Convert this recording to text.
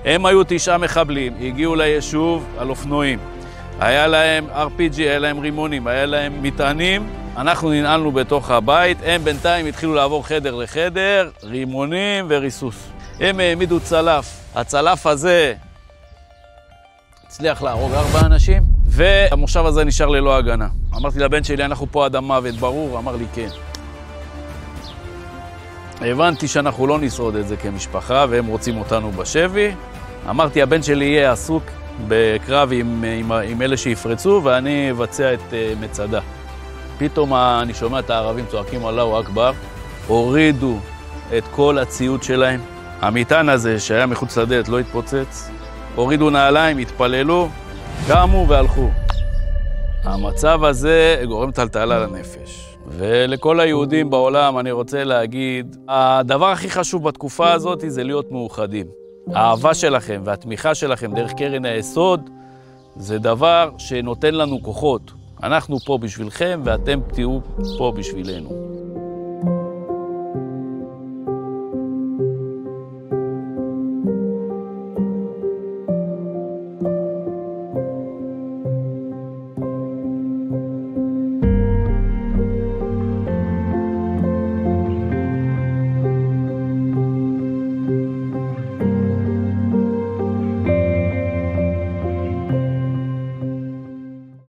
הם היו 9 מחבלים, הגיעו ליישוב על אופנועים. היה להם RPG, היה להם רימונים, היה להם מטענים. אנחנו ננעלנו בתוך הבית, הם בינתיים התחילו לעבור חדר לחדר, רימונים וריסוס. הם העמידו צלף. הצלף הזה הצליח להרוג 4 אנשים, והמושב הזה נשאר ללא הגנה. אמרתי לבן שלי, אנחנו פה עד המוות, ברור? אמר לי כן. הבנתי שאנחנו לא נשרוד את זה כמשפחה, והם רוצים אותנו בשבי. אמרתי, הבן שלי יהיה עסוק בקרב עם אלה שיפרצו, ואני אבצע את מצדה. פתאום אני שומע את הערבים צועקים אללהו אכבר, הורידו את כל הציוד שלהם. המטען הזה שהיה מחוץ לדלת לא התפוצץ, הורידו נעליים, התפללו, קמו והלכו. המצב הזה גורם טלטלה לנפש. ולכל היהודים בעולם אני רוצה להגיד, הדבר הכי חשוב בתקופה הזאת זה להיות מאוחדים. האהבה שלכם והתמיכה שלכם דרך קרן היסוד זה דבר שנותן לנו כוחות. אנחנו פה בשבילכם ואתם תהיו פה בשבילנו.